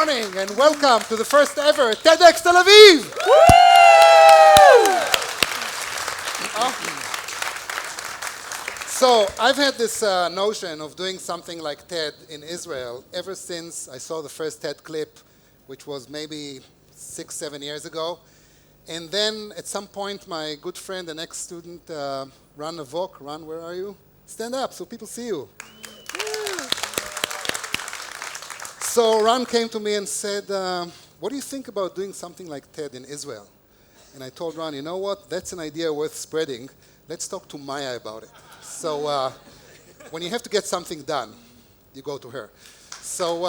morning and welcome to the first ever TEDx Tel Aviv! So I've had this notion of doing something like TED in Israel ever since I saw the first TED clip, which was maybe 6-7 years ago. And then at some point my good friend and ex-student Ran Navok, Ran, where are you? Stand up so people see you. So Ran came to me and said, what do you think about doing something like TED in Israel? And I told Ran, you know what, that's an idea worth spreading. Let's talk to Maya about it. So when you have to get something done, you go to her. So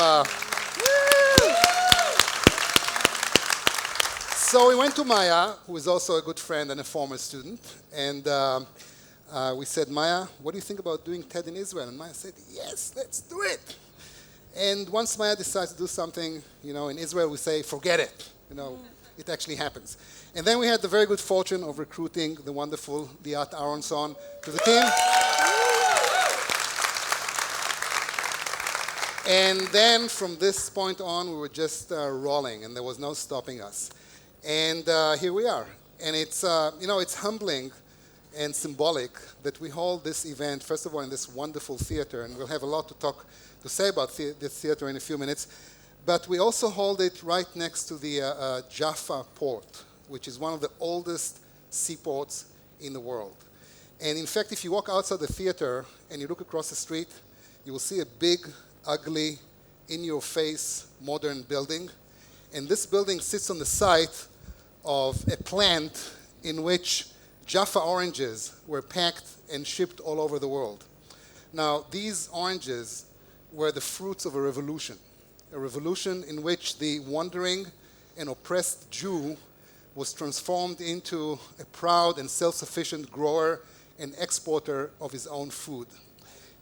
we went to Maya, who is also a good friend and a former student, and we said, Maya, what do you think about doing TED in Israel? And Maya said, yes, let's do it. And once Maya decides to do something, you know, in Israel we say, forget it. You know, it actually happens. And then we had the very good fortune of recruiting the wonderful Liat Aaronson to the team. And then from this point on, we were just rolling, and there was no stopping us. And here we are. And it's, you know, it's humbling and symbolic that we hold this event, first of all, in this wonderful theater, and we'll have a lot to say about this theater in a few minutes, but we also hold it right next to the Jaffa port, which is one of the oldest seaports in the world. And in fact, if you walk outside the theater and you look across the street, you will see a big, ugly, in-your-face modern building. And this building sits on the site of a plant in which Jaffa oranges were packed and shipped all over the world. Now, these oranges were the fruits of a revolution in which the wandering and oppressed Jew was transformed into a proud and self-sufficient grower and exporter of his own food.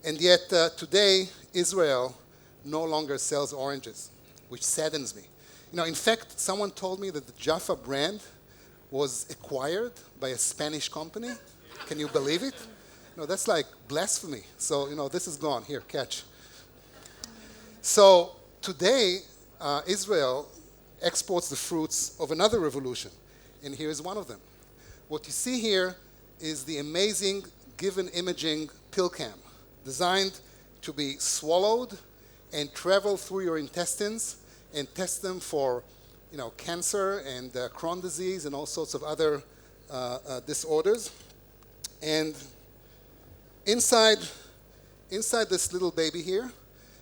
And yet today, Israel no longer sells oranges, which saddens me. You know, in fact, someone told me that the Jaffa brand was acquired by a Spanish company. Can you believe it? No, that's like blasphemy. So, you know, this is gone. Here, catch. So today, Israel exports the fruits of another revolution, and here is one of them. What you see here is the amazing given imaging pill cam, designed to be swallowed and travel through your intestines and test them for, you know, cancer and Crohn's disease and all sorts of other disorders. And inside this little baby here,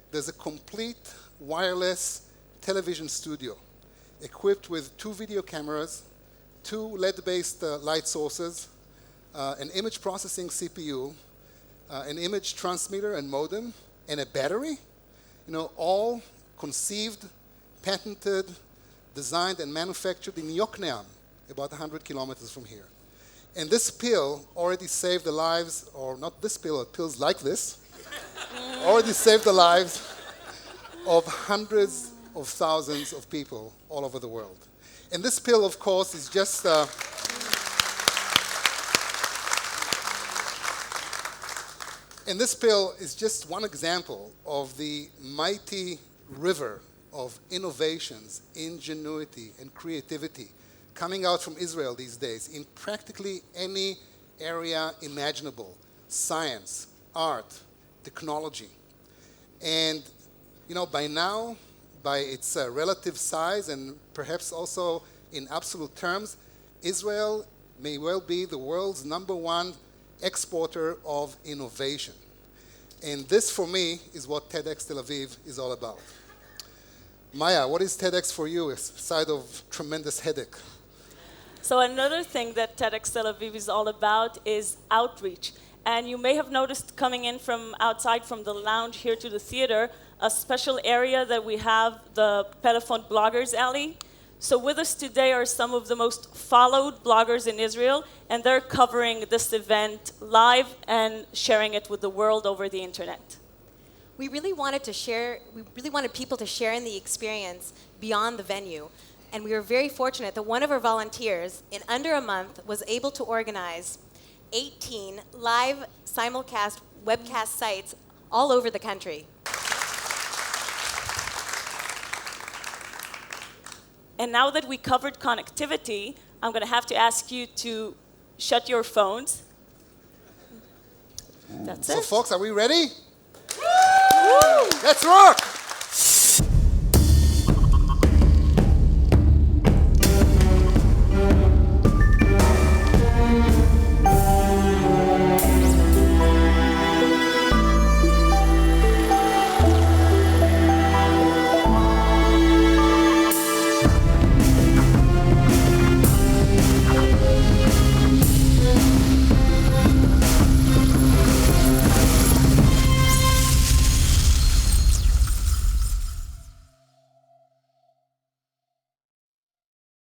there's a complete wireless television studio equipped with 2 video cameras, 2 LED-based light sources, an image processing CPU, an image transmitter and modem, and a battery, you know, all conceived, patented, designed, and manufactured in Yokneam, about 100 kilometers from here. And this pill already saved the lives, or not this pill, but pills like this, already saved the lives of hundreds of thousands of people all over the world. And this pill, of course, is just and this pill is just one example of the mighty river of innovations, ingenuity, and creativity coming out from Israel these days in practically any area imaginable: science, art, technology. And, you know, by now, by its relative size and perhaps also in absolute terms, Israel may well be the world's #1 exporter of innovation. And this, for me, is what TEDx Tel Aviv is all about. Maya, what is TEDx for you, aside of tremendous headache? So another thing that TEDx Tel Aviv is all about is outreach. And you may have noticed coming in from outside from the lounge here to the theater, a special area that we have, the Pelephone Bloggers Alley. So with us today are some of the most followed bloggers in Israel, and they're covering this event live and sharing it with the world over the internet. We really wanted people to share in the experience beyond the venue. And we were very fortunate that one of our volunteers, in under a month, was able to organize 18 live simulcast webcast sites all over the country. And now that we covered connectivity, I'm going to have to ask you to shut your phones. That's So it. folks, are we ready? Let's rock!